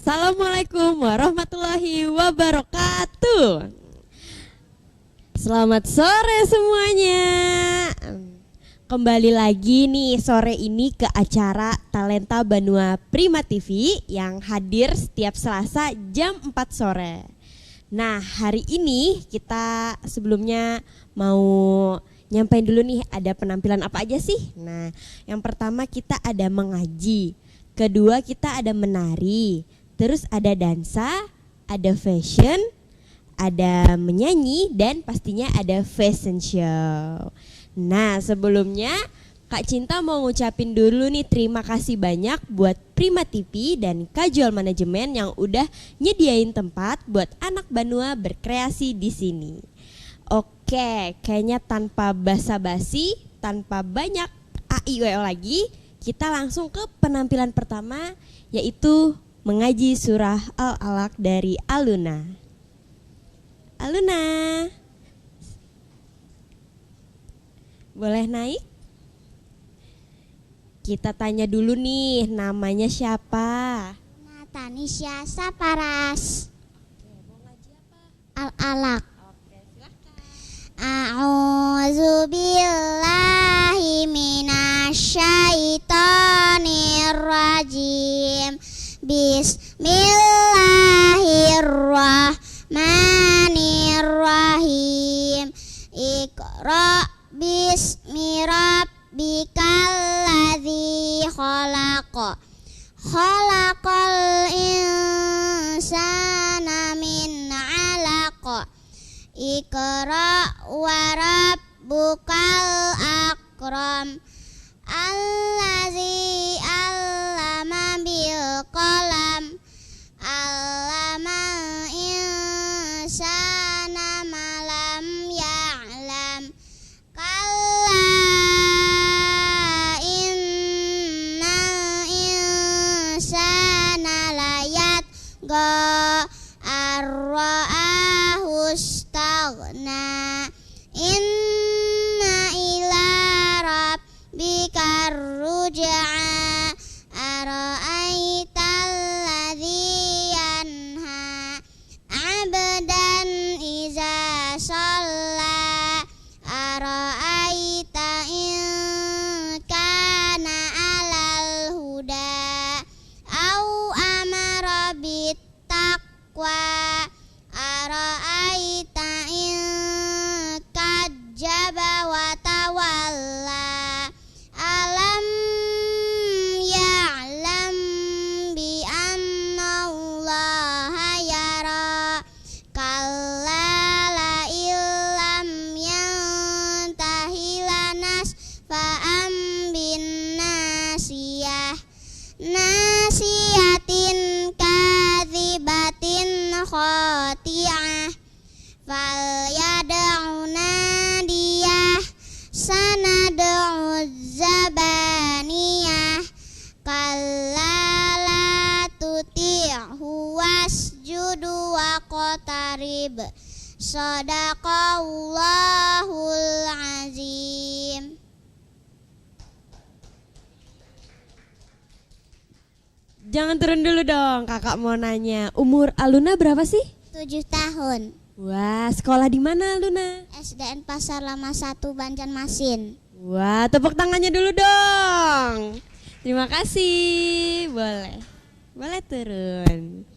Assalamualaikum warahmatullahi wabarakatuh. Selamat sore semuanya. Kembali lagi nih sore ini ke acara Talenta Banua Prima TV yang hadir setiap Selasa jam 4 sore. Nah, hari ini kita sebelumnya mau nyampein dulu nih ada penampilan apa aja sih. Nah, yang pertama kita ada mengaji, kedua kita ada menari, terus ada dansa, ada fashion, ada menyanyi, dan pastinya ada fashion show. Nah, sebelumnya Kak Cinta mau ngucapin dulu nih terima kasih banyak buat Prima TV dan Casual Management yang udah nyediain tempat buat anak Banua berkreasi di sini. Oke, kayaknya tanpa basa-basi, tanpa banyak AIWO lagi, kita langsung ke penampilan pertama yaitu mengaji surah Al-Alaq dari Aluna. Aluna, boleh naik? Kita tanya dulu nih, namanya siapa? Tanisha Saparas. Oke, mau ngaji apa? Al-Alaq. Oke, silahkan. A'udzu billahi minasyaitonir rajim. Bismillahirrahmanirrahim. Iqra bismi rabbikal ladzi khalaq. Khalaqal insana min 'alaq. Iqra wa rabbukal akram. Allazi 'allama bil qalam. 'Allamal insana ma lam ya'lam. Kalla innal insana layatgha ar-ra'ahu istaghna. Inna ila rabbikar ruj'a. Ara'aital ladzi yanha 'abdan iza shalla. Ara'aita in kana 'alal huda au amara bittaqwa. Ara'aita in kadzdzaba wa tawalla. Alam ya'lam bi anna Allaha yara. Kalla la illam yantahi lanasfa'an bin nasiyah. Nasiyatin kadzibatin khati'ah. Falyad'u nadiyah. Sanad'u zabaniyah. Kalla la tuti'hu wasjudu waqtarib. Shadaqallahul azim. Jangan turun dulu dong, kakak mau nanya. Umur Aluna berapa sih? 7 tahun. Wah, sekolah di mana Aluna? SDN Pasar Lama 1 Banjarmasin. Wah, tepuk tangannya dulu dong. Terima kasih. Boleh. Boleh turun.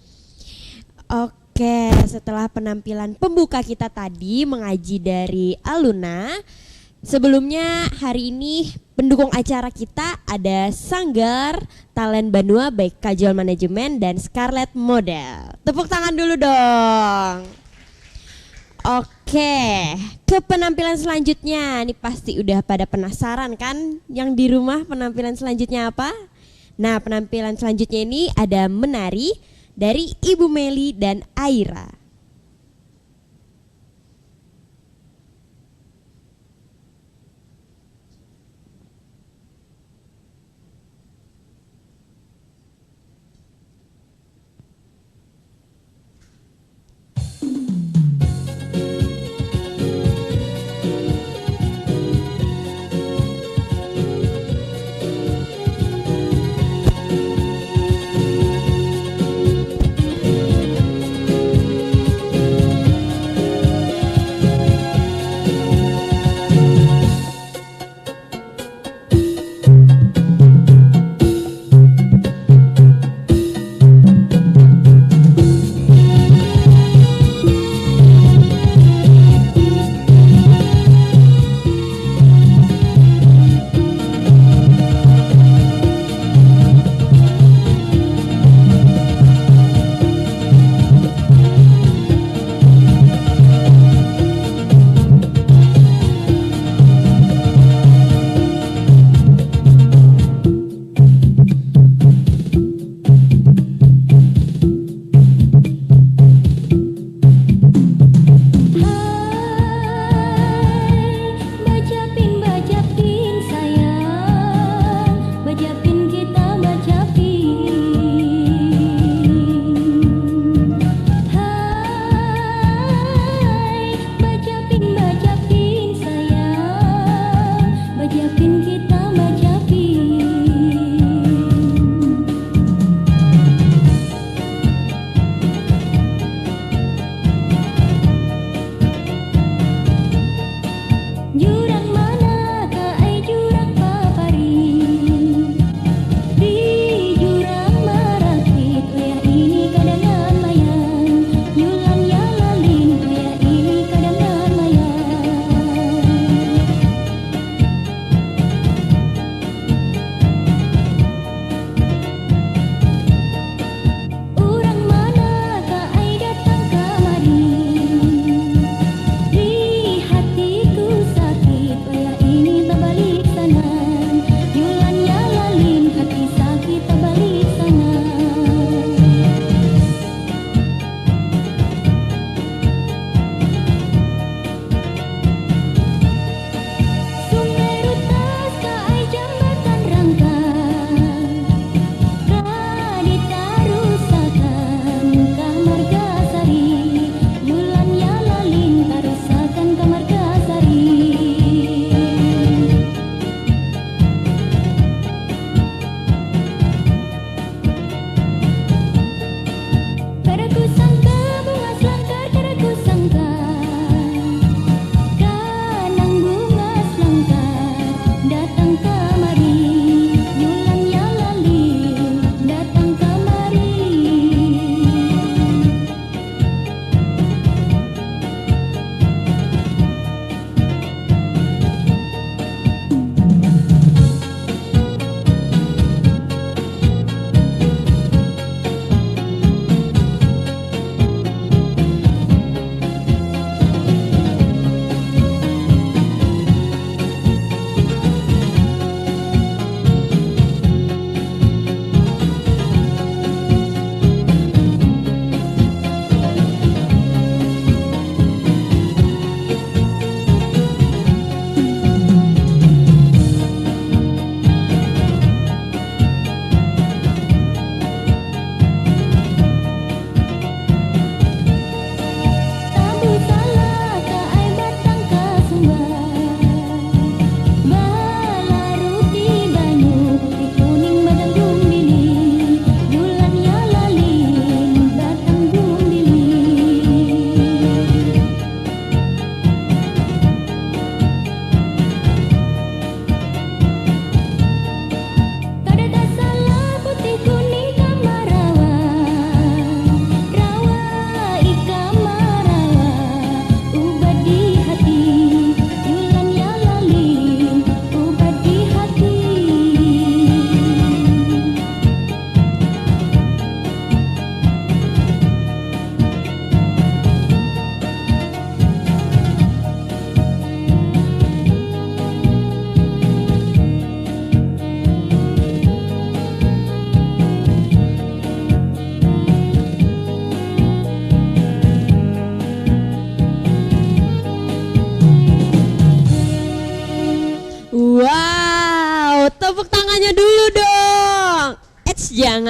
Oke, setelah penampilan pembuka kita tadi mengaji dari Aluna, sebelumnya hari ini pendukung acara kita ada Sanggar Talent Banua baik Casual Management dan Scarlet Model. Tepuk tangan dulu dong. Oke, ke penampilan selanjutnya. Ini pasti udah pada penasaran kan yang di rumah penampilan selanjutnya apa? Nah, penampilan selanjutnya ini ada menari dari Ibu Meli dan Aira.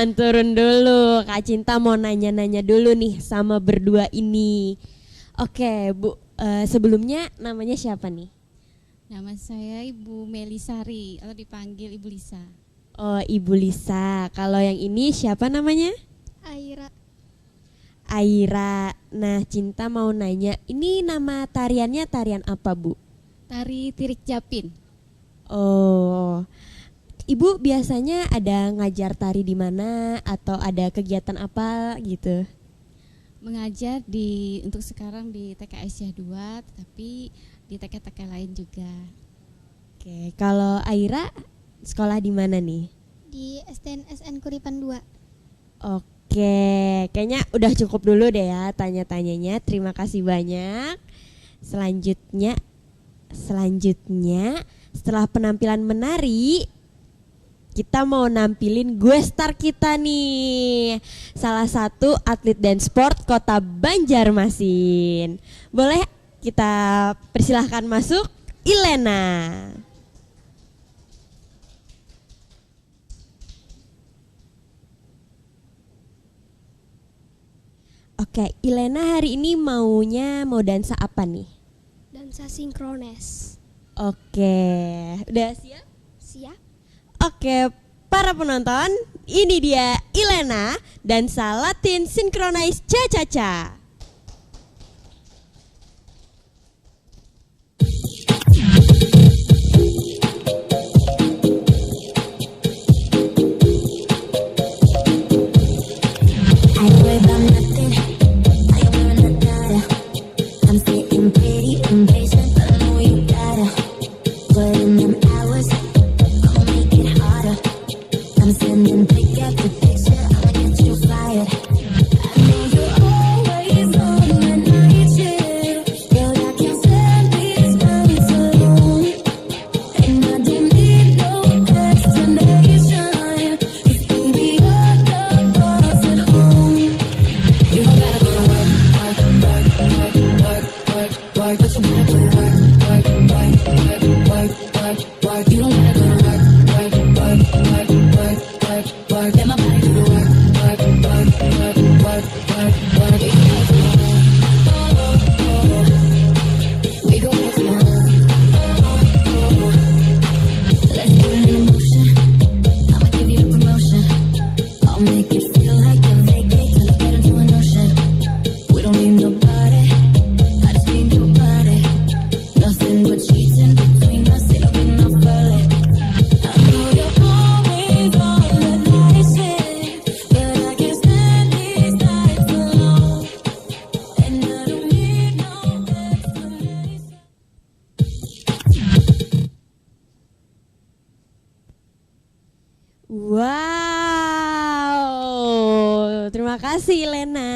Jangan turun dulu, Kak Cinta mau nanya-nanya dulu nih sama berdua ini. Oke Bu, sebelumnya namanya siapa nih? Nama saya Ibu Melisari atau dipanggil Ibu Lisa. Oh, Ibu Lisa. Kalau yang ini siapa namanya? Aira. Aira. Nah, Cinta mau nanya, ini nama tariannya tarian apa, Bu? Tari Tirik Japin. Oh, Ibu biasanya ada ngajar tari di mana atau ada kegiatan apa gitu? Mengajar untuk sekarang di TK Aisyah 2, tetapi di TK-TK lain juga. Oke, kalau Aira sekolah di mana nih? Di STNSN Kuripan 2. Oke, kayaknya udah cukup dulu deh ya tanya-tanyanya. Terima kasih banyak. Selanjutnya setelah penampilan menari, kita mau nampilin gue star kita nih, salah satu atlet dance sport Kota Banjarmasin. Boleh kita persilahkan masuk, Ilena. Oke, Ilena hari ini mau dansa apa nih? Dansa sinkronis. Oke, udah siap? Siap. Oke, para penonton, ini dia Ilena, dansa Latin Synchronize Cha-Cha-Cha. Wow, terima kasih Ilena.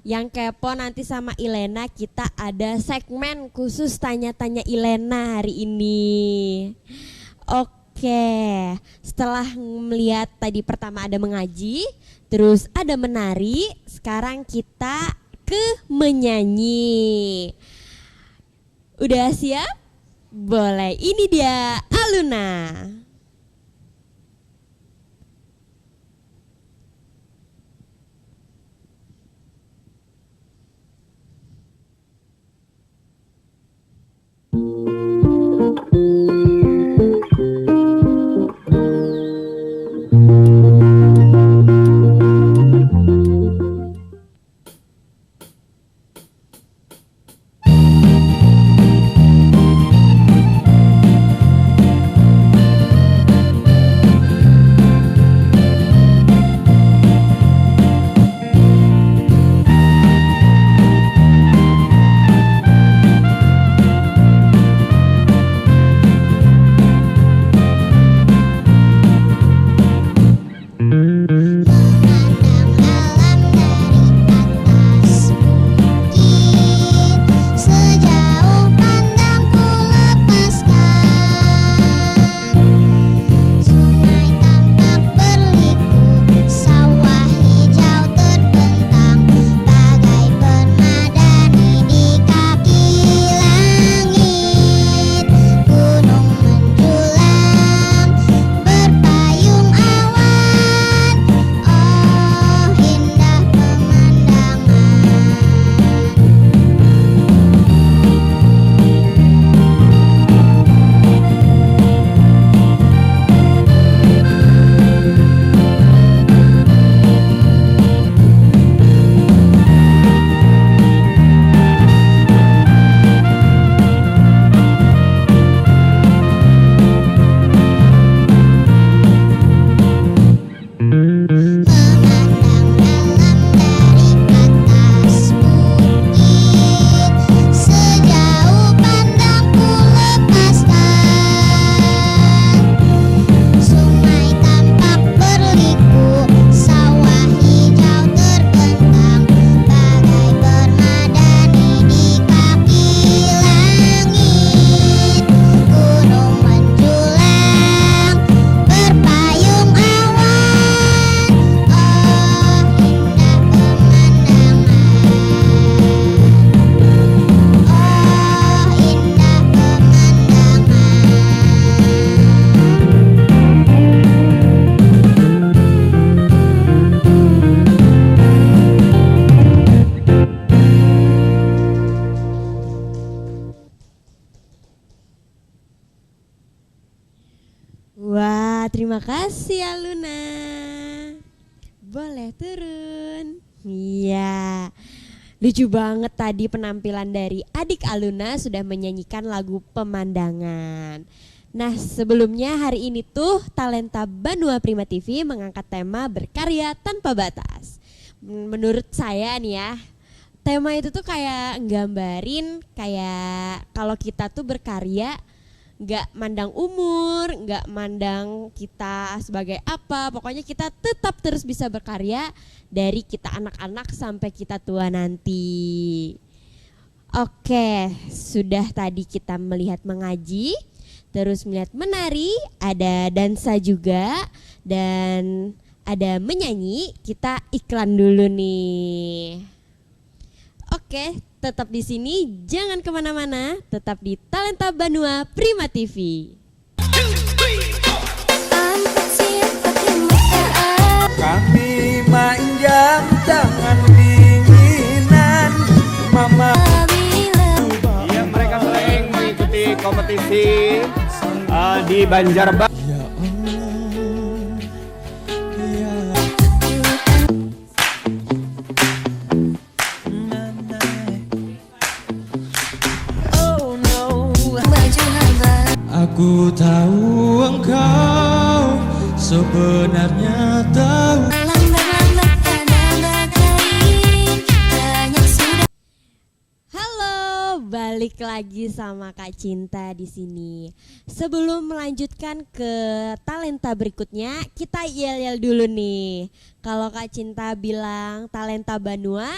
Yang kepo nanti sama Ilena, kita ada segmen khusus tanya-tanya Ilena hari ini. Oke, setelah melihat tadi pertama ada mengaji, terus ada menari, sekarang kita ke menyanyi. Udah siap? Boleh, ini dia Aluna. Terima kasih Aluna. Boleh turun. Iya. Lucu banget tadi penampilan dari adik Aluna sudah menyanyikan lagu Pemandangan. Nah, sebelumnya hari ini tuh Talenta Banua Prima TV mengangkat tema berkarya tanpa batas. Menurut saya nih ya, tema itu tuh kayak nggambarin kayak kalau kita tuh berkarya nggak mandang umur, nggak mandang kita sebagai apa, pokoknya kita tetap terus bisa berkarya dari kita anak-anak sampai kita tua nanti. Oke, sudah tadi kita melihat mengaji, terus melihat menari, ada dansa juga, dan ada menyanyi. Kita iklan dulu nih. Oke, tetap di sini, jangan kemana-mana, tetap di Talenta Banua Prima TV. Kami manjang tangan dinginan Mama. Ya, mereka sering mengikuti kompetisi di Banjarbaru. Aku tahu engkau sebenarnya tahu. Halo, balik lagi sama Kak Cinta di sini. Sebelum melanjutkan ke talenta berikutnya, kita yel-yel dulu nih. Kalau Kak Cinta bilang Talenta Banua,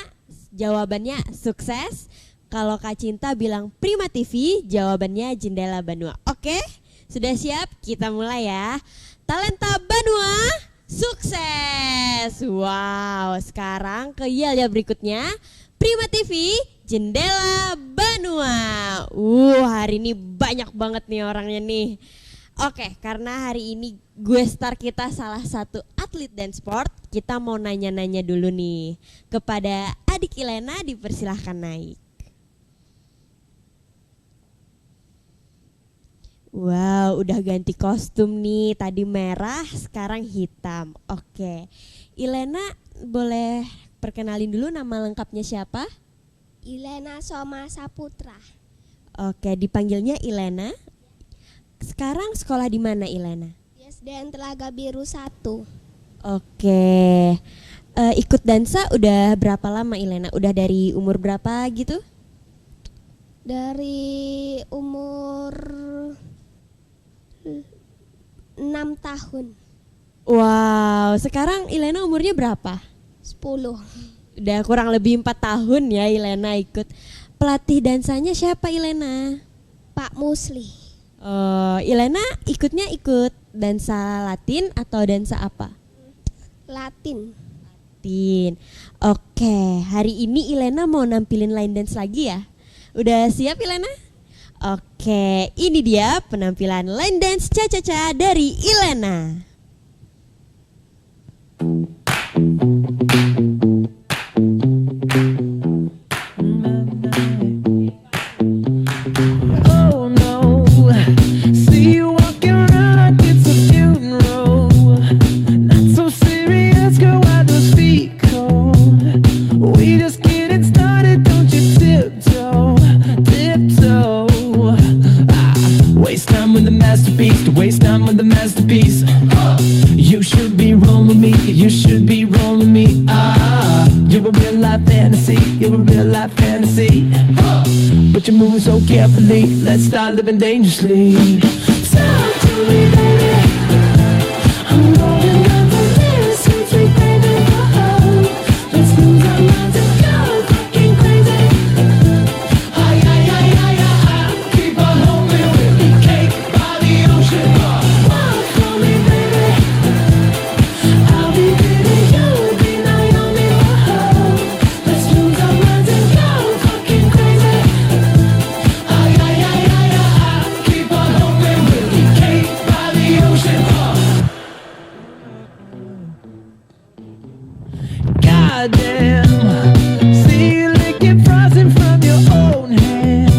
jawabannya sukses. Kalau Kak Cinta bilang Prima TV, jawabannya Jendela Banua. Oke, sudah siap? Kita mulai ya. Talenta Banua, sukses. Wow, sekarang ke yel-yel berikutnya. Prima TV, Jendela Banua. Hari ini banyak banget nih orangnya nih. Oke, karena hari ini gue star kita salah satu atlet dan sport, kita mau nanya-nanya dulu nih. Kepada adik Ilena, dipersilahkan naik. Wow, udah ganti kostum nih. Tadi merah, sekarang hitam. Oke, Ilena boleh perkenalin dulu nama lengkapnya siapa? Ilena Soma Saputra. Oke, dipanggilnya Ilena. Sekarang sekolah di mana Ilena? Di SDN Telaga Biru 1. Oke, ikut dansa udah berapa lama Ilena? Udah dari umur berapa gitu? Dari umur 6 tahun. Wow, sekarang Ilena umurnya berapa? 10. Udah kurang lebih 4 tahun ya Ilena ikut. Pelatih dansanya siapa Ilena? Pak Musli. Ilena ikutnya ikut dansa Latin atau dansa apa? Latin. Latin. Oke, hari ini Ilena mau nampilin line dance lagi ya? Udah siap Ilena? Oke, ini dia penampilan line dance Cha-Cha-Cha dari Ilena. Oh no, see you walking around like it's a funeral. Not so serious, girl, why those feet cold? We just getting started, don't you tiptoe, tiptoe. Waste time with the masterpiece, to waste time with the masterpiece. You should be rolling me, you should be rolling me. You're a real life fantasy, you're a real life fantasy. But you're moving so carefully, let's start living dangerously. Talk to me, baby. I'm going down for this, sweet, sweet baby. Let's lose our minds and go fucking crazy. Ay, ay, ay, ay, ay, keep on holding with me, cake by the ocean. Walk for me, baby. I'll be giving you the Naomi. Let's lose our minds and go fucking crazy. Ay, ay, ay, ay, ay, keep on holding with me, cake by the ocean. Goddamn, see you licking frosting from your own hands.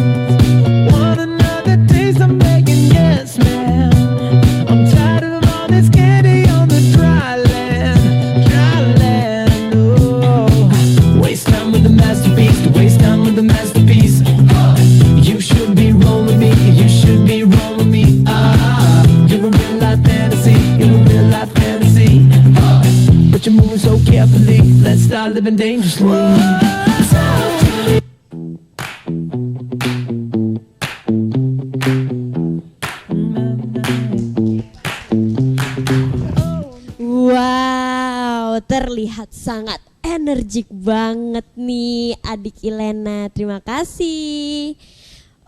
Want another taste? I'm begging, yes, man. I'm tired of all this game. believe. Let's start living dangerously. Wow, terlihat sangat energik banget nih adik Ilena. Terima kasih.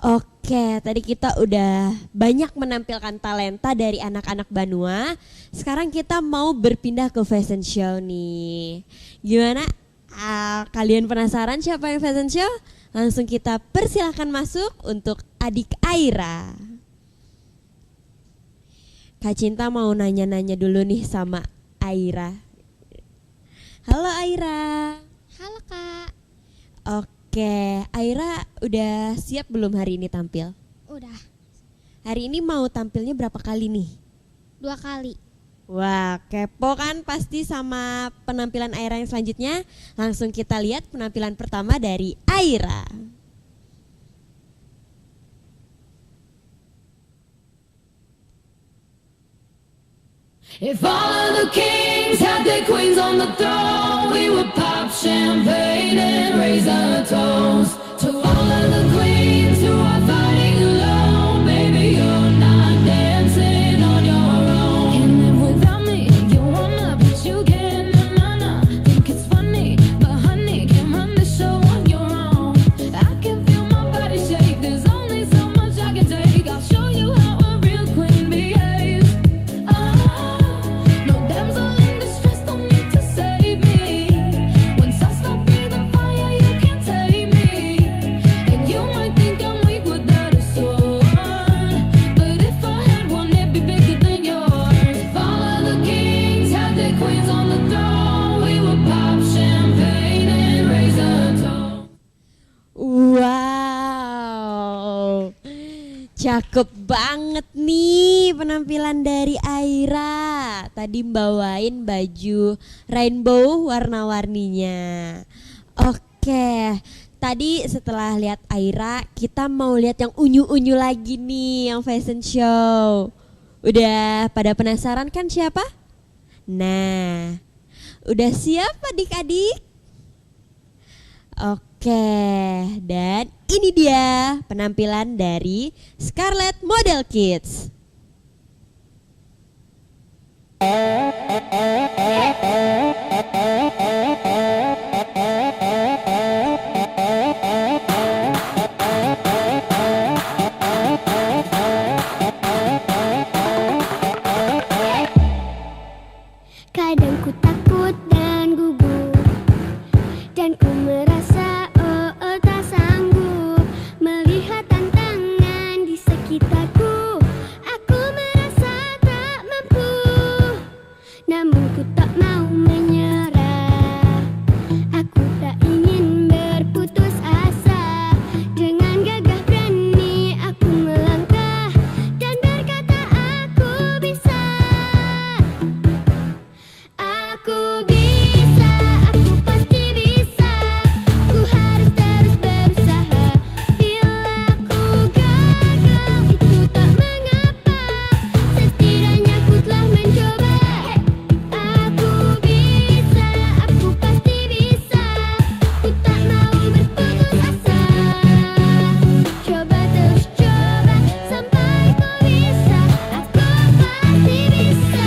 Oke, tadi kita udah banyak menampilkan talenta dari anak-anak Banua. Sekarang kita mau berpindah ke fashion show nih. Gimana? Kalian penasaran siapa yang fashion show? Langsung kita persilahkan masuk untuk adik Aira. Kak Cinta mau nanya-nanya dulu nih sama Aira. Halo Aira. Halo Kak. Oke, Aira udah siap belum hari ini tampil? Udah Hari ini mau tampilnya berapa kali nih? 2 kali. Wah, kepo kan pasti sama penampilan Aira yang selanjutnya. Langsung kita lihat penampilan pertama dari Aira. If all of the kings had their queens on the throne, we would pop champagne and raise a toast to all of the queens who are fighting alone. Baby, you're not dancing on your own. Can't live without me, you wanna, but you can't. Nah. Think it's funny, but honey, can't run the show on your own. I can feel my body shake, there's only so much I can take. I'll show you how a real queen behaves. No damsel in distress, don't need to save me. Once I stop breathing fire, you can't take me. And you might think I'm weak without a sword, but if I had one, it'd be bigger than yours. If all of the kings had their queens on the throne, we would pop champagne and raise a toast. Wow, cakep banget nih penampilan dari Aira. Tadi bawain baju rainbow warna-warninya. Oke, tadi setelah lihat Aira, kita mau lihat yang unyu-unyu lagi nih, yang fashion show. Udah pada penasaran kan siapa? Nah, udah siap adik-adik? Oke, dan ini dia penampilan dari Scarlett Model Kids. Kadang ku takut dan gugup, dan ku merasa tak sanggup melihat tantangan di sekitarku. Aku merasa tak mampu, namun ku tak mau menyerah. Aku tak ingin berputus asa. Dengan gagah berani aku melangkah dan berkata aku bisa. Aku bisa, aku pasti bisa. Ku harus terus berusaha. Bila aku gagal, itu tak mengapa. Setidaknya ku telah mencoba. Aku bisa, aku pasti bisa. Ku tak mau berputus asa. Coba terus coba sampai kau bisa. Aku pasti bisa.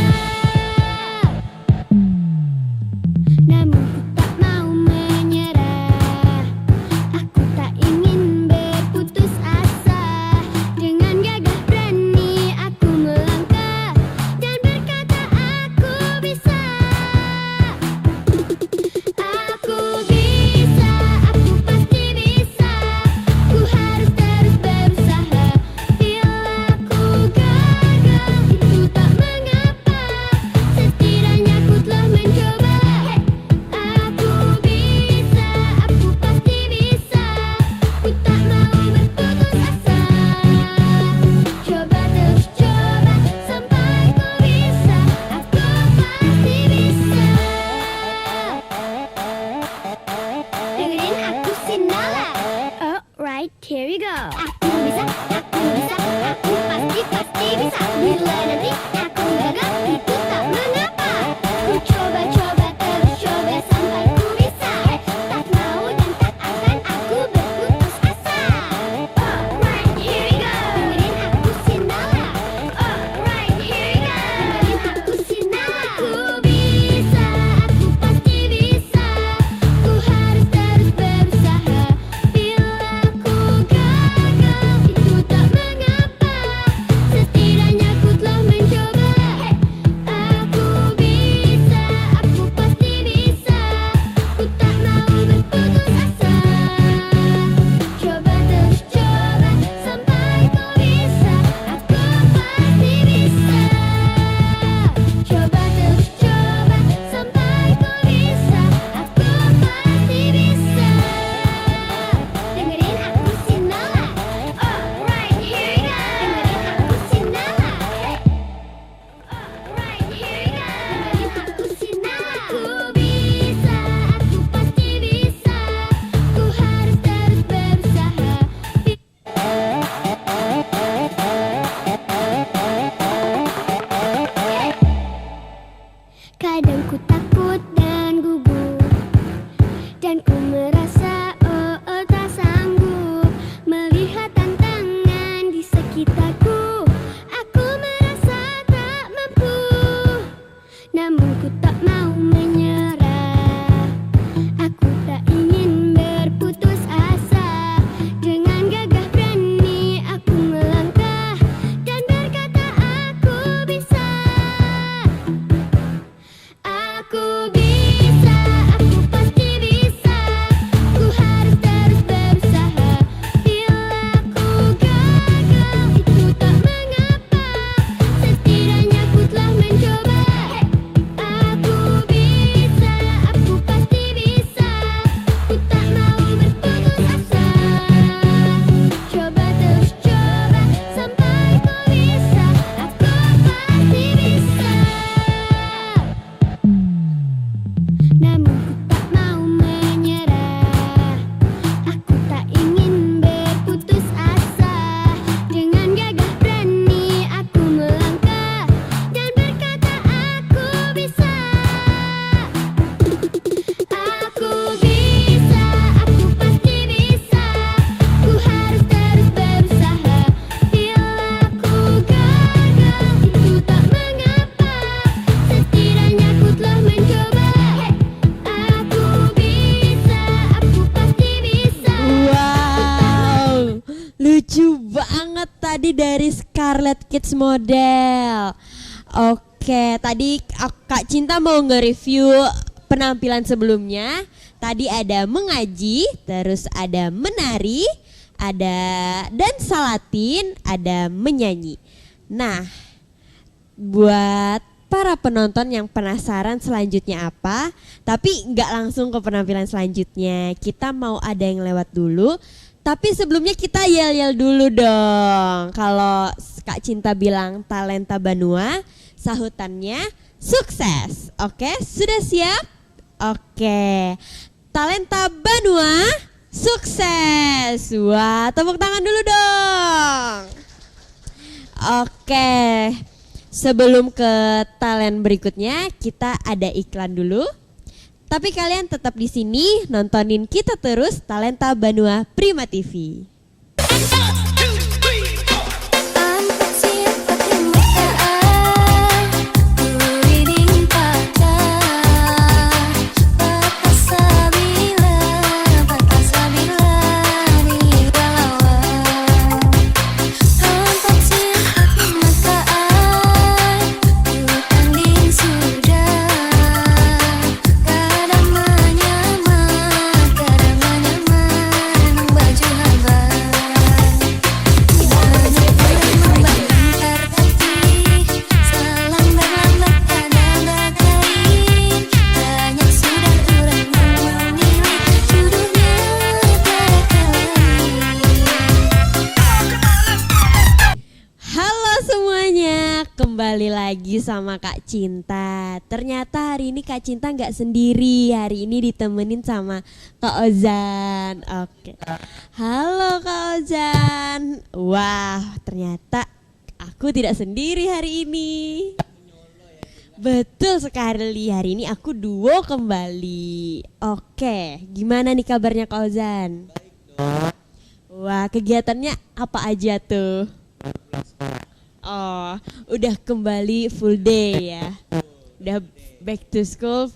Namun ku tak mau menyerah. Aku tak ingin berputus asa. Dengan gagah berani aku melangkah dan berkata aku bisa. Aku bisa, aku pasti bisa. Ku harus terus berusaha. Bila aku gagal, itu tak mengapa. Setidaknya ku telah mencoba. Aku bisa, aku pasti bisa. Ku tak mau berputus asa. Coba terus coba sampai kau bisa. Aku pasti bisa. Dengerin aku Sinala. Alright, here we go. Aku bisa, aku bisa, aku pasti bisa. Bila nanti aku gagal, itu tak mengapa. Ku coba terus coba tadi dari Scarlet Kids Model. Oke, tadi Kak Cinta mau nge-review penampilan sebelumnya. Tadi ada mengaji, terus ada menari, ada dansa Latin, ada menyanyi. Nah, buat para penonton yang penasaran selanjutnya apa, tapi nggak langsung ke penampilan selanjutnya, kita mau ada yang lewat dulu. Tapi sebelumnya kita yel-yel dulu dong. Kalau Kak Cinta bilang talenta Banua, sahutannya sukses. Oke, sudah siap? Oke, talenta Banua sukses. Wah, tepuk tangan dulu dong. Oke, sebelum ke talent berikutnya, kita ada iklan dulu. Tapi kalian tetap di sini nontonin kita terus Talenta Banua Prima TV. Kembali lagi sama Kak Cinta. Ternyata hari ini Kak Cinta nggak sendiri. Hari ini ditemenin sama Kak Ozan. Oke. Halo Kak Ozan. Wah, ternyata aku tidak sendiri hari ini. Betul sekali. Hari ini aku duo kembali. Oke, gimana nih kabarnya Kak Ozan? Wah, kegiatannya apa aja tuh? Oh, udah kembali full day ya. Udah back to school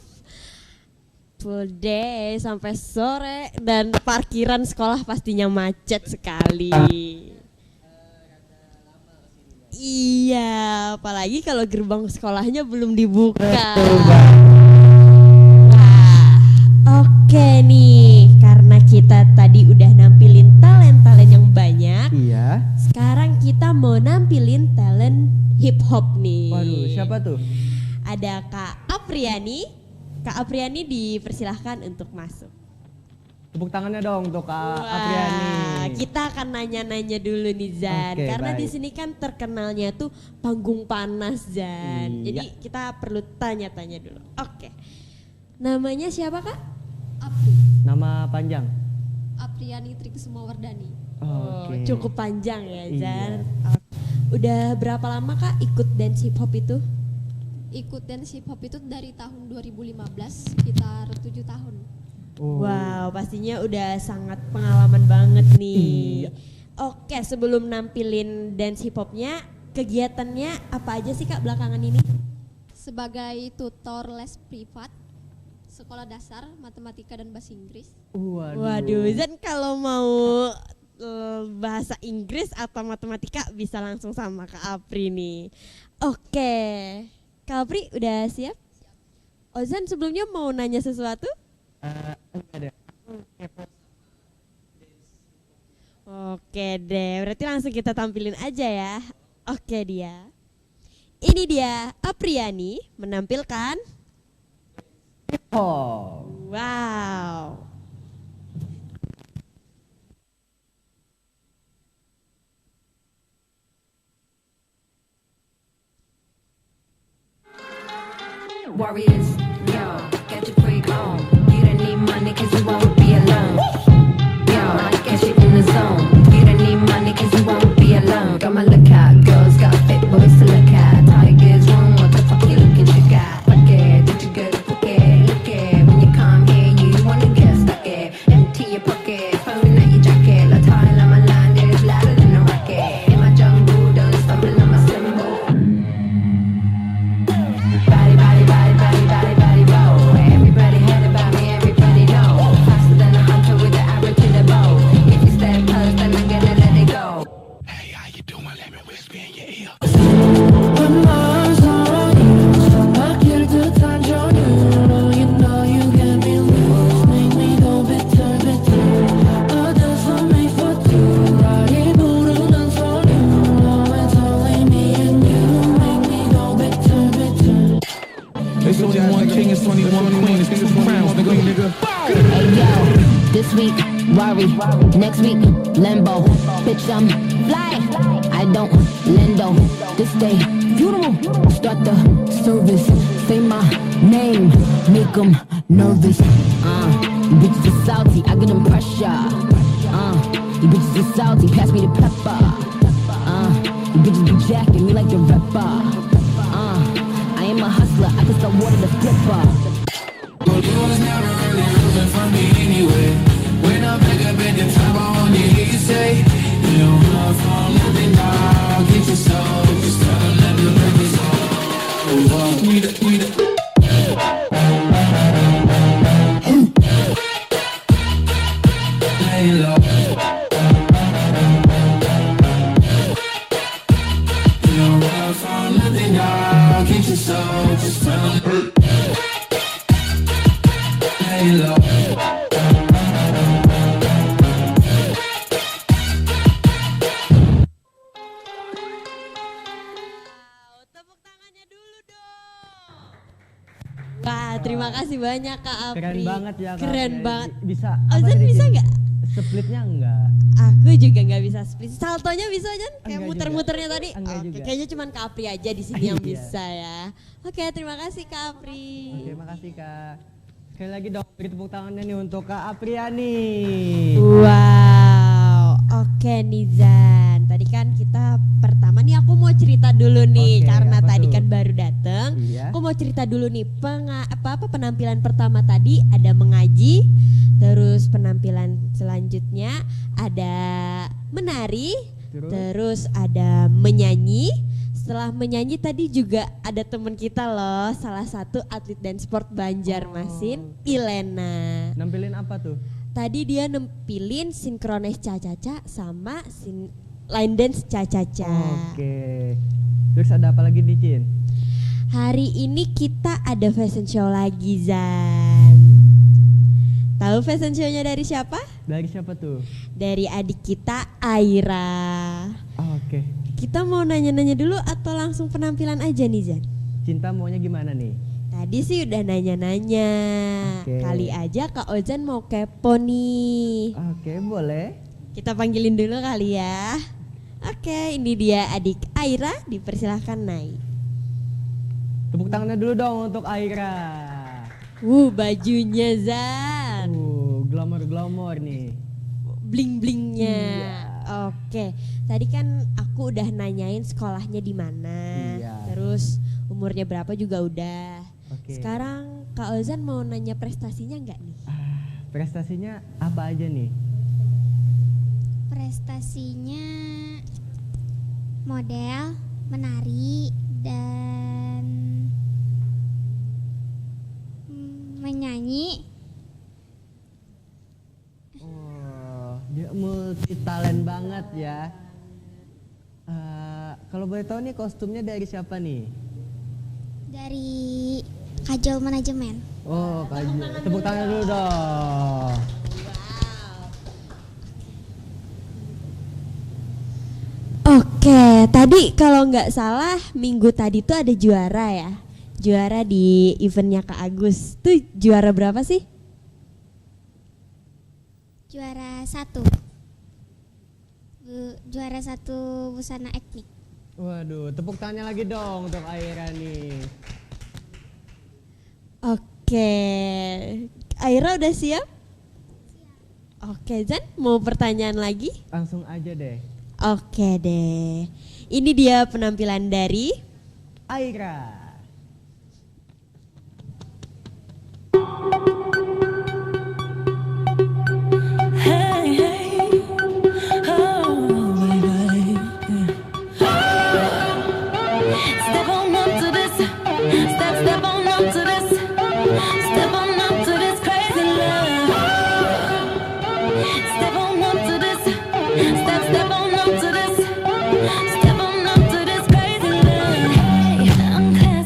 full day sampai sore dan parkiran sekolah pastinya macet sekali. Iya, apalagi kalau gerbang sekolahnya belum dibuka. Nah, oke nih, karena kita tadi udah nampilin talent-talent yang banyak. Iya. Sekarang kita mau nampilin talent hip hop nih. Waduh, siapa tuh? Ada Kak Apriani. Kak Apriani dipersilahkan untuk masuk. Tepuk tangannya dong untuk Kak Wah, Apriani. kita akan nanya-nanya dulu nih Zan. Oke, Karena baik. di sini kan terkenalnya tuh panggung panas Zan. Iya. Jadi kita perlu tanya-tanya dulu. Oke. Namanya siapa Kak? Nama panjang? Apriani Trikusumawardani. Oke. Cukup panjang ya Zan. Iya. Udah berapa lama Kak ikut dance hip hop itu? Ikut dance hip hop itu dari tahun 2015, sekitar 7 tahun. Oh. Wow, pastinya udah sangat pengalaman banget nih. Iya. Oke, sebelum nampilin dance hip hopnya, kegiatannya apa aja sih Kak belakangan ini? Sebagai tutor les privat, sekolah dasar, matematika dan bahasa Inggris. Waduh, Zan kalau mau bahasa Inggris atau matematika bisa langsung sama Kak Apri nih. Oke, Kak Apri udah siap? Ozan sebelumnya mau nanya sesuatu? Enggak ada. Oke deh, berarti langsung kita tampilin aja ya. Oke dia. Ini dia Apriani menampilkan. Oh. Wow. Warriors, yo, get your freak on. You don't need money cause you won't be alone. Yo, get you in the zone. You don't need money cause you won't be alone. Got my lookout, girls got fit boys to look at. Tigers wrong, what the fuck you looking to got? Fuck it, did you go to look it? When you come here, you wanna get stuck it. Empty your pocket, phone out your jacket. La tile on my line is louder than a rocket. In my jungle, don't stumble on my symbol. Body, body, body, body, body. Hey yo, this week, worry. Next week, limbo. Bitch, I'm fly. I don't lendo. This day, funeral. Start the service. Say my name. Make 'em nervous. Bitches are salty. I get 'em pressure. You bitches are salty. Pass me the pepper. You bitches be jacking me like the rapper. I am a hustler. I can sell water to flipper. But you was never really rooting for me anyway. When I'm back up at the top, I only hear you say, you don't run from nothing, dog. Get your soul, just tell them that the break is over. We the lay low. You don't run from nothing, dog. Get your soul, just tell them. Tepuk tangannya dulu dong. Wah, terima kasih banyak Kak Apri. Keren banget ya Kak. Keren banget. Bisa. Ozan bisa nggak? Splitnya enggak. Aku juga nggak bisa split. Saltonya bisa Jan? Kayak Enggak muter-muternya tadi. Enggak Oke, juga. kayaknya cuma Kak Apri aja di sini yang Iya. bisa ya. Oke, terima kasih Kak Apri. Oke, makasih Kak. Sekali lagi dong, beri tepuk tangannya nih untuk Kak Apriani. Wow, oke Nizan. Tadi kan kita pertama nih aku mau cerita dulu nih Oke, karena apa tadi tuh? kan baru dateng. Iya. Aku mau cerita dulu nih penampilan pertama tadi ada mengaji, terus penampilan selanjutnya ada menari, terus ada menyanyi. Setelah menyanyi tadi juga ada teman kita loh, salah satu atlet dan sport Banjarmasin, Ilena. Nampilin apa tuh? Tadi dia nempilin sinkronis Caca-Caca sama line dance Caca-Caca. Oke. Terus ada apa lagi nih Cin? Hari ini kita ada fashion show lagi Zan. Tahu fashion show-nya dari siapa? Dari siapa tuh? Dari adik kita Aira. Oke. Kita mau nanya-nanya dulu atau langsung penampilan aja nih Zan? Cinta maunya gimana nih? Tadi sih udah nanya-nanya. Oke. Kali aja Kak Ozan mau kepo nih. Oke, boleh. Kita panggilin dulu kali ya. Oke, ini dia adik Aira, dipersilahkan naik. Tepuk tangannya dulu dong untuk Aira. Bajunya Zan. Glamor-glamor nih. Bling-blingnya. Iya. Oke, tadi kan aku udah nanyain sekolahnya di mana. Iya. Terus umurnya berapa juga udah. Oke. Sekarang Kak Ozan mau nanya prestasinya nggak nih? Prestasinya apa aja nih? Prestasinya model, menari, dan menyanyi. Oh, dia multi talent banget ya. Kalau boleh tahu nih kostumnya dari siapa nih? Dari Kajol Manajemen. Oh, tepuk tangan dulu dong. Oke, tadi kalau nggak salah minggu tadi tuh ada juara ya. Juara di eventnya Kak Agus. Tuh juara berapa sih? Juara 1. Juara 1 busana etnik. Waduh, tepuk tangannya lagi dong untuk Aira nih. Oke, Aira udah siap? Oke, Zan mau pertanyaan lagi? Langsung aja deh. Oke deh, ini dia penampilan dari Aira. Hey, hey, oh, baby. Step on up to this, step on up to this, step on up to this crazy love. Step on up to this, step on up to this, step on up to this crazy love. Hey, I'm classy.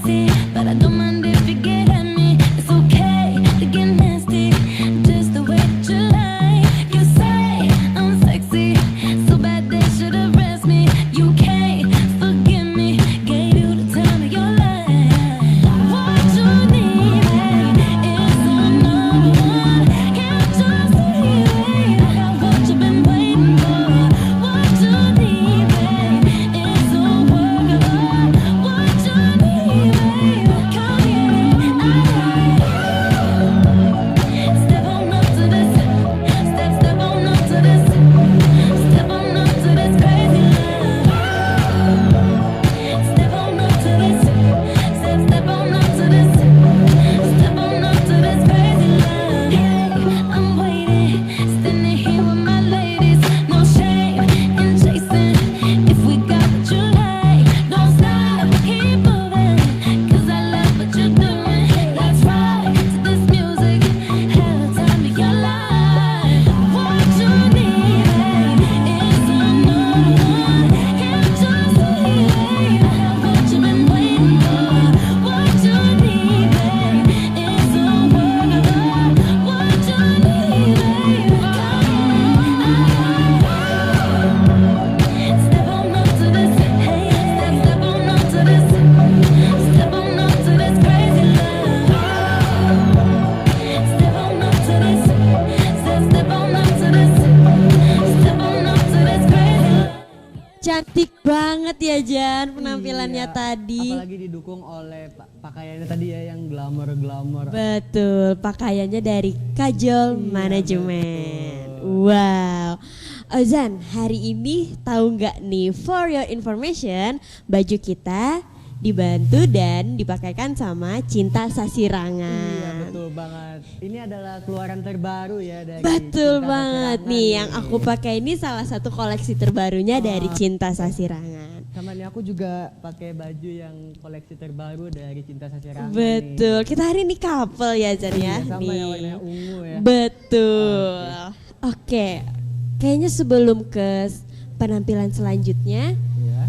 Cantik banget ya Jan penampilannya Iya, tadi. Apalagi didukung oleh pakaiannya tadi ya yang glamor-glamor. Betul, pakaiannya dari Kajol Iya, Manajemen. Wow. Ozan, hari ini tahu nggak nih, for your information, baju kita dibantu dan dipakaikan sama Cinta Sasirangan. Iya betul banget. Ini adalah keluaran terbaru ya dari Betul Cinta banget Sasirangan nih, yang aku pakai ini salah satu koleksi terbarunya dari Cinta Sasirangan. Sama nih aku juga pakai baju yang koleksi terbaru dari Cinta Sasirangan. Betul, kita hari ini couple ya Jan ya. Iya, sama nih. yang warnanya ungu ya. Betul. Oke, kayaknya sebelum ke penampilan selanjutnya, Iya.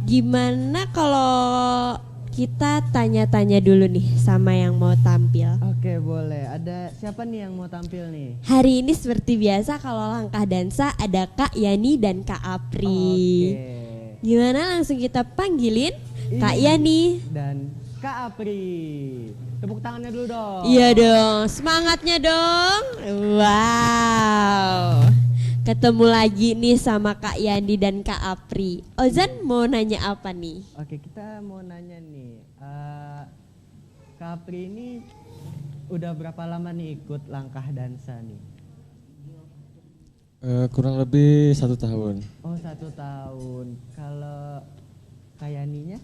gimana kalau kita tanya-tanya dulu nih sama yang mau tampil. Oke boleh. Ada siapa nih yang mau tampil nih? Hari ini seperti biasa kalau langkah dansa ada Kak Yani dan Kak Apri. Oke. Gimana langsung kita panggilin Kak Iya. Yani. Dan Kak Apri. Tepuk tangannya dulu dong. Iya dong, semangatnya dong. Wow. Ketemu lagi nih sama Kak Yani dan Kak Apri. Ozan mau nanya apa nih? Oke, kita mau nanya nih. Kak Apri ini udah berapa lama nih ikut langkah dansa nih? Kurang lebih 1 tahun. Oh 1 tahun. Kalau Kak Yaninya?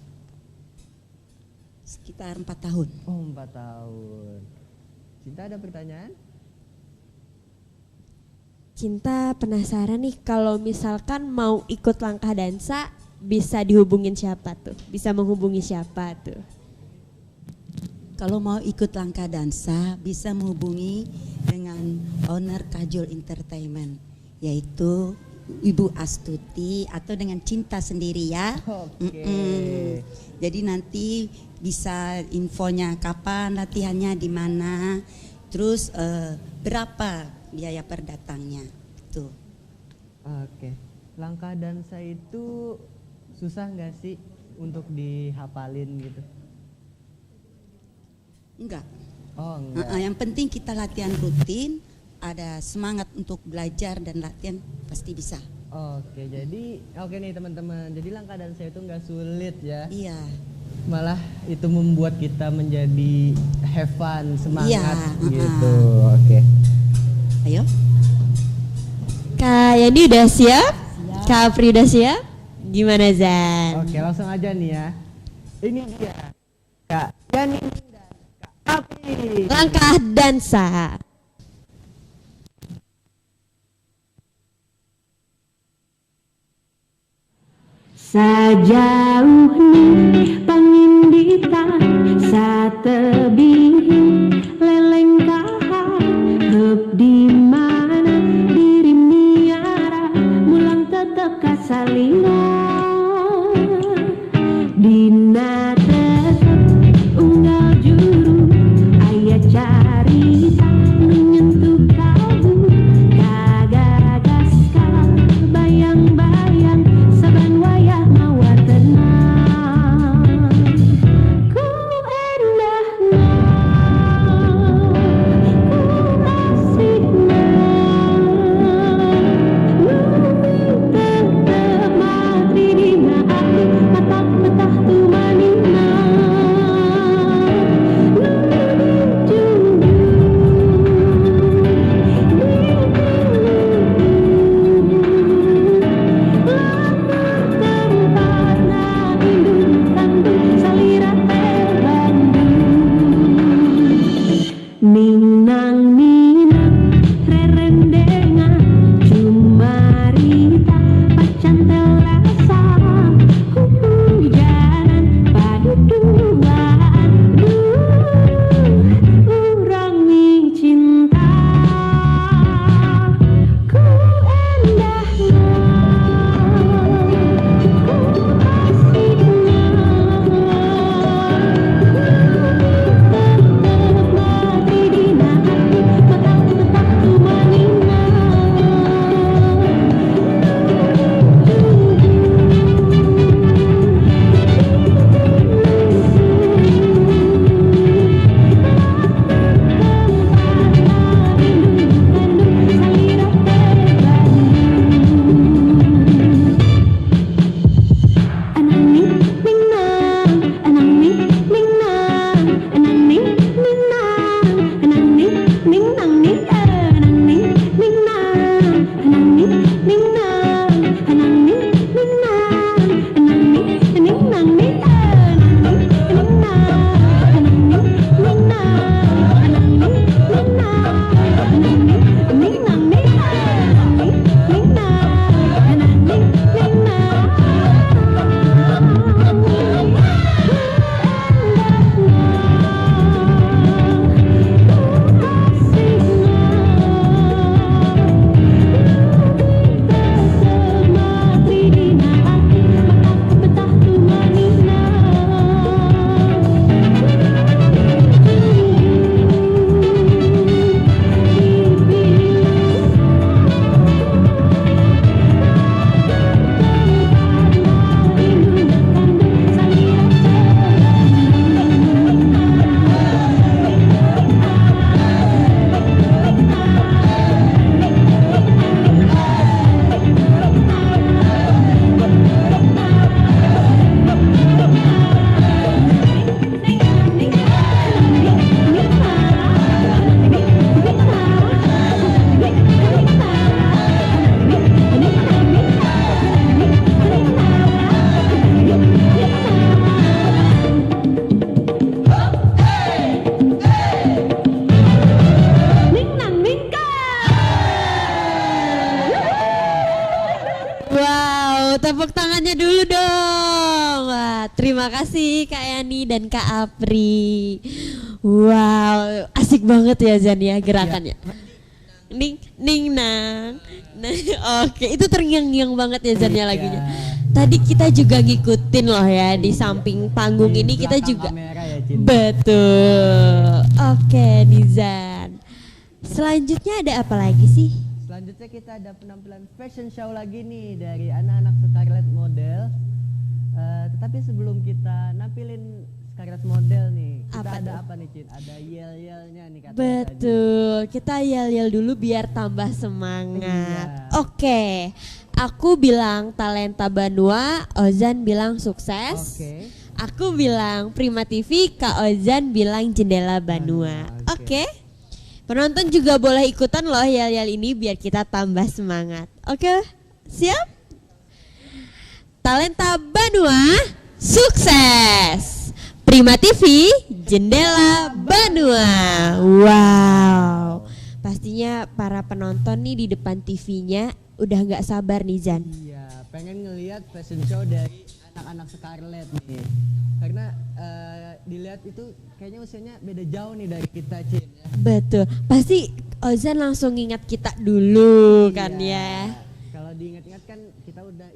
Sekitar 4 tahun. Oh 4 tahun. Cinta ada pertanyaan? Cinta penasaran nih kalau misalkan mau ikut langkah dansa bisa dihubungin siapa tuh? Bisa menghubungi siapa tuh? Kalau mau ikut langkah dansa bisa menghubungi dengan owner Kajol Entertainment, yaitu Ibu Astuti atau dengan Cinta sendiri ya. Oke. Jadi nanti bisa infonya kapan latihannya, di mana, terus berapa biaya per datangnya. Tuh. Oke. Langkah dansa itu susah nggak sih untuk dihafalin gitu? Enggak. Oh enggak. Yang penting kita latihan rutin, ada semangat untuk belajar dan latihan pasti bisa. Oke, jadi oke nih teman-teman. Jadi langkah dansa itu nggak sulit ya. Iya. Malah itu membuat kita menjadi have fun, semangat Iya, gitu. Oke. Ayo. Kak Yani udah siap? Kak Apri udah siap? Gimana Zan? Oke, langsung aja nih ya. Ini dia. Kak Yani dan Kak Apri. Langkah dansa. Sajauh ni panginditan satebing leleng kahar heup di mana diri miara mulang tetep kasalingan dina tetep unggal juru aya carita menyentuh kalbu kagagas bayang-bayang saban wayah mawa tenang ku endahna Terima kasih Kak Yani dan Kak Apri. Wow, asik banget ya Zan ya gerakannya. Ning ning nang. Nah, oke, itu terngiang-ngiang banget ya Zan ya lagunya. Tadi kita juga ngikutin loh ya di samping panggung ini kita juga. Betul. Oke, Nizan. Selanjutnya ada apa lagi sih? Selanjutnya kita ada penampilan fashion show lagi nih dari anak-anak Scarlet Model. Tetapi sebelum kita nampilin Scarlet Model nih, kita ada apa nih Cin? Ada yel-yelnya nih katanya. Betul, kita yel-yel dulu biar tambah semangat. Oke, aku bilang talenta Banua, Ozan bilang sukses. Aku bilang Prima TV, Kak Ozan bilang jendela Banua. Oke. Penonton juga boleh ikutan loh yel-yel ini biar kita tambah semangat. Oke, siap? Talenta Banua, sukses! Prima TV, jendela Banua. Wow, pastinya para penonton nih di depan TV-nya udah nggak sabar nih Zan. Iya, pengen ngelihat fashion show dari anak-anak Scarlet nih. Karena dilihat itu kayaknya usianya beda jauh nih dari kita Cin ya. Betul, pasti Ozan langsung ingat kita dulu kan ya. Kalau diingat-ingat kan kita udah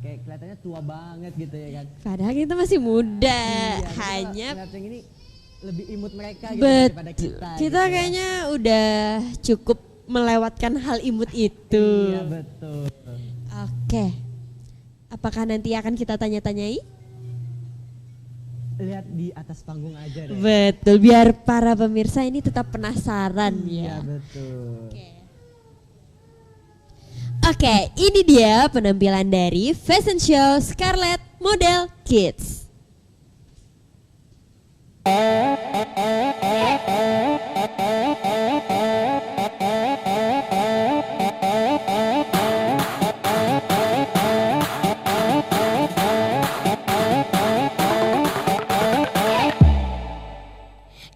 kayak kelihatannya tua banget gitu ya kan. Padahal kita masih muda, hanya yang ini lebih imut mereka gitu daripada kita. Kita gitu kayaknya udah cukup melewatkan hal imut itu. Iya betul. Oke, apakah nanti akan kita tanya-tanyai? Lihat di atas panggung aja deh. Betul, biar para pemirsa ini tetap penasaran ya. Iya betul. Oke, ini dia penampilan dari fashion show Scarlet Model Kids.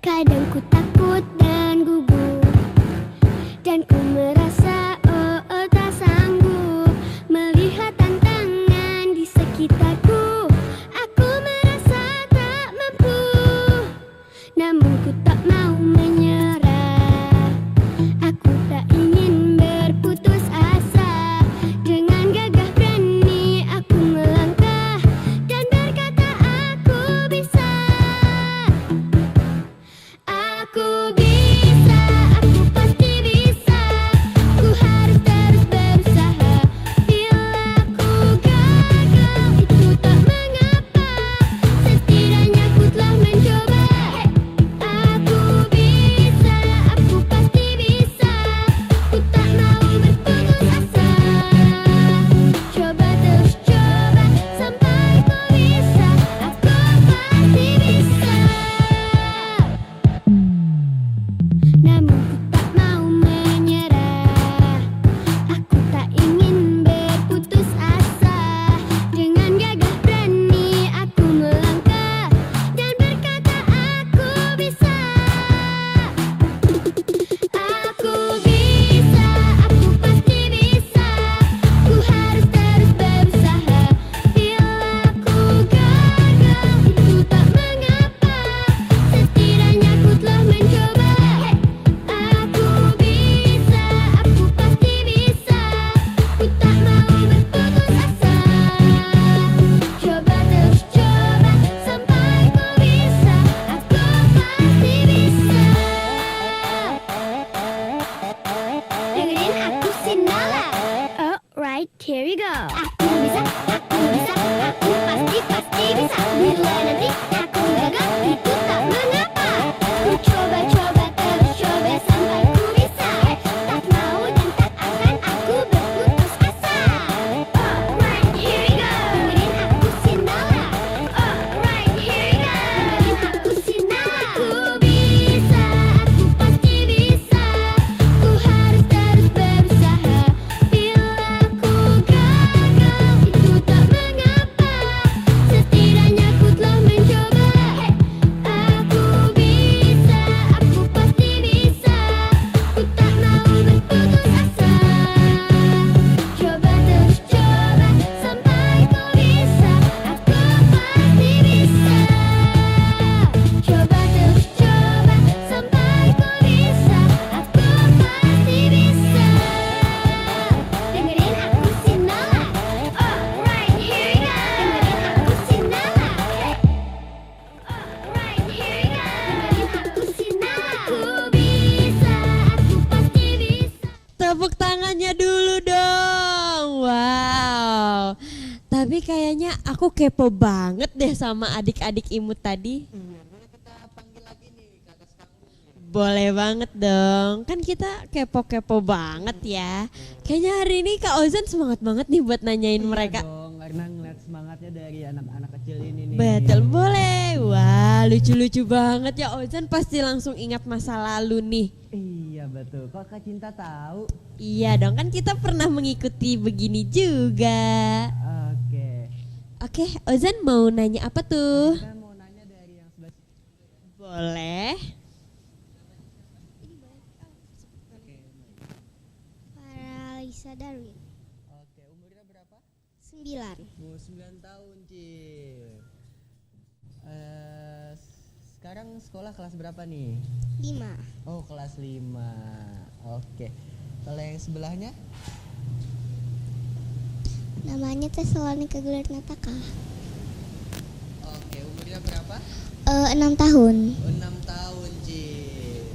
Kadang ku takut dan gugup, dan ku merasa tak sanggup melihat tantangan di sekitarku. Aku merasa tak mampu, namun ku tak mau menyerah. Aku tak ingin berputus asa. Dengan gagah berani aku melangkah dan berkata aku bisa. Aku bisa, aku pasti bisa. Ku harus terus berusaha. Bila ku gagal itu tak mengapa, setidaknya ku telah mencoba. Aku bisa, aku pasti bisa. Ku tak mau berputus asa. Coba terus coba sampai ku bisa. Aku pasti bisa. Namun ku tak mau menyerah. Aku tak ingin berputus asa. Dengan gagah berani aku melangkah dan berkata aku bisa. Aku bisa, aku pasti bisa. Ku harus terus berusaha. Bila ku gagal itu tak mengapa, setidaknya ku telah mencoba. Aku bisa, aku pasti bisa. Ku tak mau berputus asa. Coba terus coba sampai ku bisa. Aku pasti bisa. Dengerin aku Sinala. Alright, here we go. Aku bisa, aku bisa. Aku pasti bisa. Bila nanti aku gagal itu tak mengapa. Ku coba terus coba sampai ku bisa. Tak mau dan tak akan aku berputus asa. Alright, here we go. Dengerin aku Sinala. Alright, here we go. Dengerin aku Sinala. Aku bisa, aku pasti bisa. Ku harus terus berusaha. Bila ku gagal Tepuk tangannya dulu dong. Wow. Tapi kayaknya aku kepo banget deh sama adik-adik imut tadi. Boleh banget dong. Kan kita kepo-kepo banget ya. Kayaknya hari ini Kak Ozan semangat banget nih buat nanyain mereka. Dong, karena ngeliat semangatnya dari anak-anak kecil ini nih. Betul, boleh. Wah, lucu-lucu banget ya. Ozan pasti langsung ingat masa lalu nih. Iya betul. Kok Kak Cinta tahu? Iya dong, kan kita pernah mengikuti begini juga. Oke. Oke, Ozan mau nanya apa tuh? Kita mau nanya dari yang sebelah sini. Boleh. Faralisa Darwin. Oke, umurnya berapa? 9. 9 tahun, Cil. Sekarang sekolah kelas berapa nih? 5. Oh, kelas 5. Oke. Kalau yang sebelahnya? Namanya Tesalonika Gularnataka. Oke, umurnya berapa? 6 tahun. 6 tahun, Cil.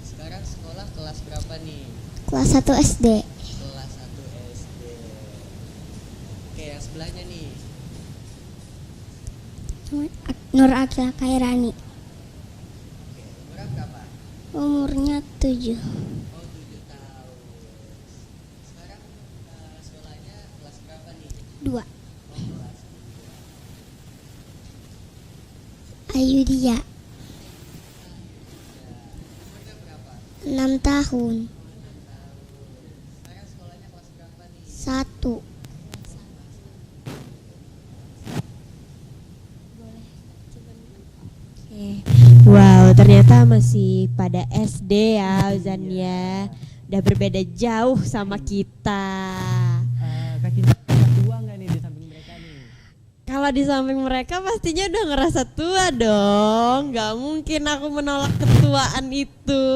Sekarang sekolah kelas berapa nih? Kelas 1 SD. Kelas 1 SD. Oke, yang sebelahnya nih. Nur Akila Kairani. Oke, umurnya berapa? Umurnya 7. Oh, 7 tahun. Sekarang sekolahnya kelas berapa nih? 2. Oh, kelas 2. Ayudia. Umurnya berapa? 6 tahun. Sekarang sekolahnya kelas berapa nih? 1. Wow, ternyata masih pada SD ya Ozan ya. Udah berbeda jauh sama kita. Kak Cinta ngerasa tua nggak nih di samping mereka nih? Kalau di samping mereka pastinya udah ngerasa tua dong. Gak mungkin aku menolak ketuaan itu.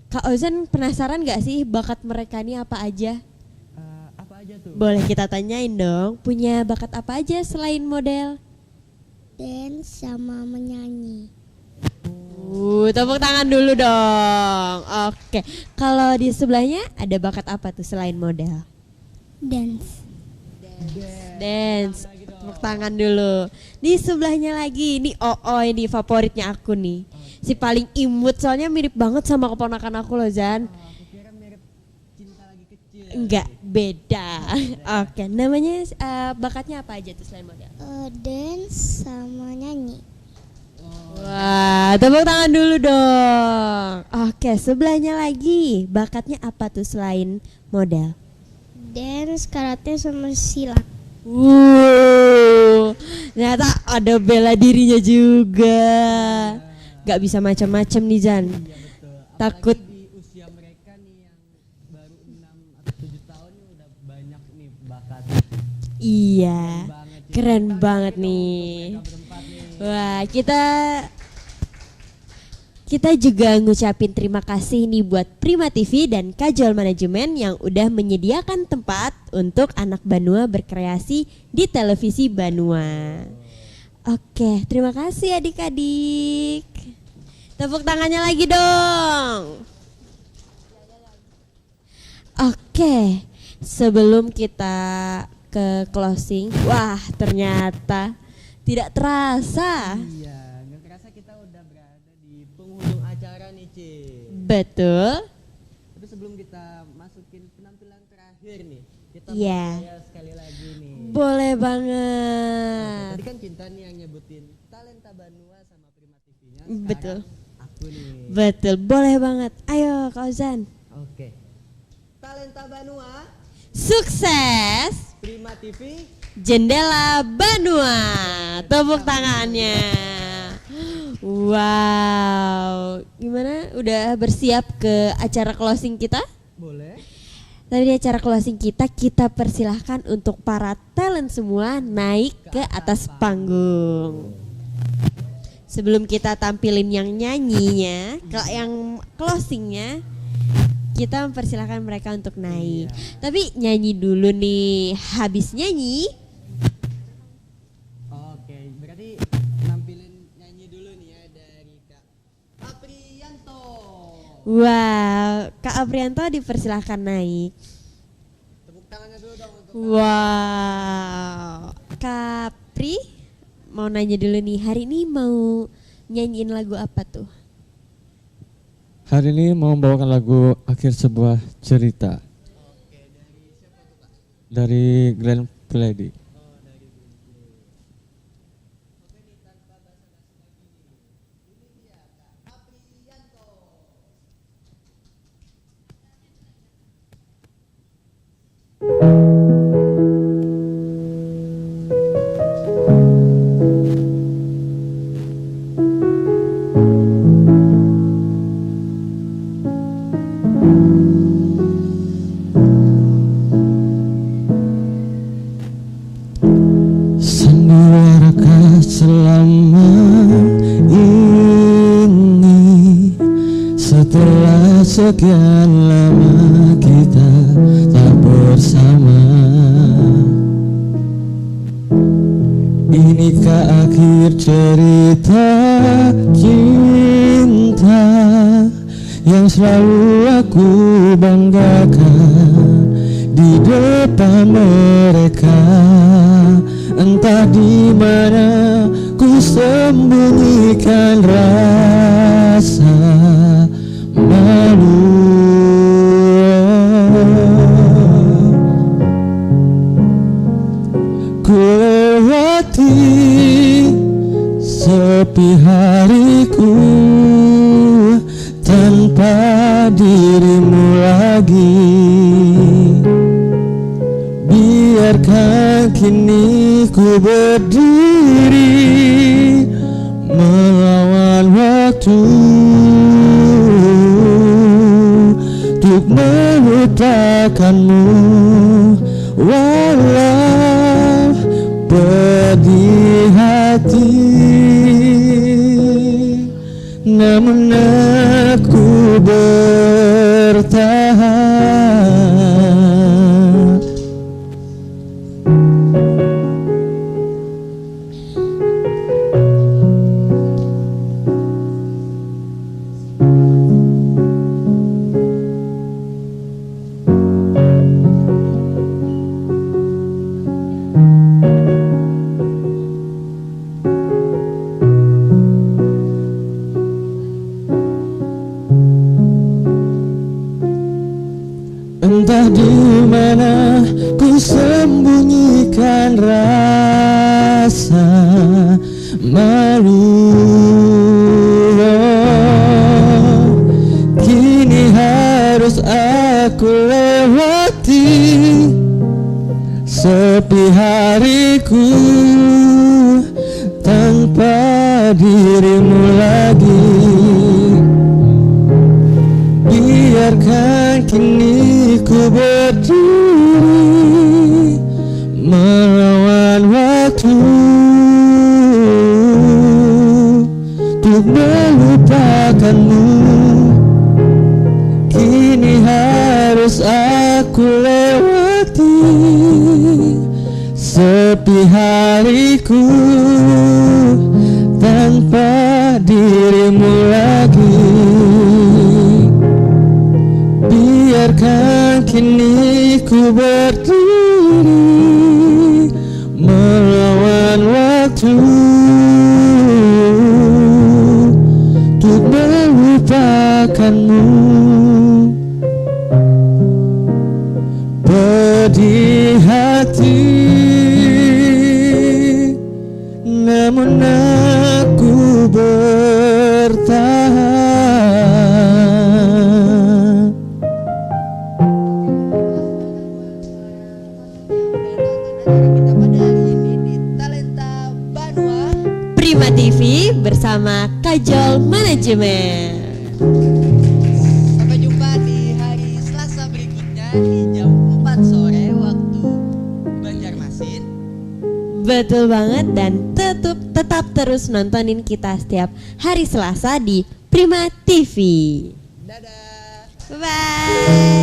Kak Ozan penasaran gak sih bakat mereka ini apa aja? Apa aja tuh? Boleh kita tanyain dong, punya bakat apa aja selain model? Dance sama menyanyi. Tepuk tangan dulu dong. Oke, kalau di sebelahnya ada bakat apa tuh selain model? Dance. Dance. Tepuk tangan dulu. Di sebelahnya lagi, ini ini favoritnya aku nih. Si paling imut soalnya mirip banget sama keponakan aku loh Zan. Aku kira mirip Cinta lagi kecil. Enggak, beda. Oke, namanya bakatnya apa aja tuh selain model? Dance sama nyanyi. Wah, tepuk tangan dulu dong. Oke, sebelahnya lagi, bakatnya apa tuh selain model? Dance, karate sama silat. Ternyata ada bela dirinya juga. Gak bisa macam-macam nih Zan. Takut. Di usia mereka nih yang baru 6 atau 7 tahun nih udah banyak nih bakat. Iya, keren banget nih. Wah, kita juga ngucapin terima kasih nih buat Prima TV dan Kajol Manajemen yang udah menyediakan tempat untuk anak Banua berkreasi di televisi Banua. Oke, terima kasih adik-adik. Tepuk tangannya lagi dong. Oke, sebelum kita ke closing, wah ternyata tidak terasa. Iya, nggak kerasa kita udah berada di penghujung acara nih, Ci. Betul. Tapi sebelum kita masukin penampilan terakhir nih, kita Iya. mau tanya sekali lagi nih. Boleh banget. Tadi kan Cinta nih yang nyebutin talenta Banua sama Prima TV-nya. Betul. Aku nih. Betul, boleh banget. Ayo Kak Ozan. Oke. Talenta Banua, Sukses Prima TV. Jendela Banua. Tepuk tangannya. Wow. Gimana? Udah bersiap ke acara closing kita? Boleh. Tadi di acara closing kita persilahkan untuk para talent semua naik ke atas panggung. Sebelum kita tampilin yang nyanyinya, yang closingnya, kita mempersilahkan mereka untuk naik. Tapi nyanyi dulu nih. Habis nyanyi, Oke, berarti nampilin nyanyi dulu nih ya dari Kak Aprianto. Wow, Kak Aprianto dipersilahkan naik. Tepuk tangannya dulu dong untuk Wow, Kak Pri mau nanya dulu nih, hari ini mau nyanyiin lagu apa tuh? Hari ini mau membawakan lagu Akhir Sebuah Cerita. Dari Glenn Fredly. Sandiwara selama ini, setelah sekian lama kita tak bersama. Inikah akhir cerita cinta yang selalu aku banggakan di depan mereka? Entah di mana ku sembunyikan rasa malu. Ku lewati sepi hariku tanpa dirimu lagi. Biarkan kini ku berdiri melawan waktu untuk melupakanmu, walau pedih hati. Namun aku bertahan. Entah di mana ku sembunyikan rasa malu. Kini harus aku lewati sepi hariku tanpa dirimu lagi. Biarkan kini ku berdiri melawan waktu untuk melupakanmu. Kini harus aku lewati sepi hariku tanpa dirimu lagi. Biarkan kini ku berdiri melawan waktu untuk melupakanmu. Pedih hati, namun aku bertahan. kita pada hari ini di Talenta Banua Prima TV bersama Kajol Manajemen. Sampai jumpa di hari Selasa berikutnya di jam 4 sore waktu Banjarmasin. Betul banget, dan tetap terus nontonin kita setiap hari Selasa di Prima TV. Dadah. Bye.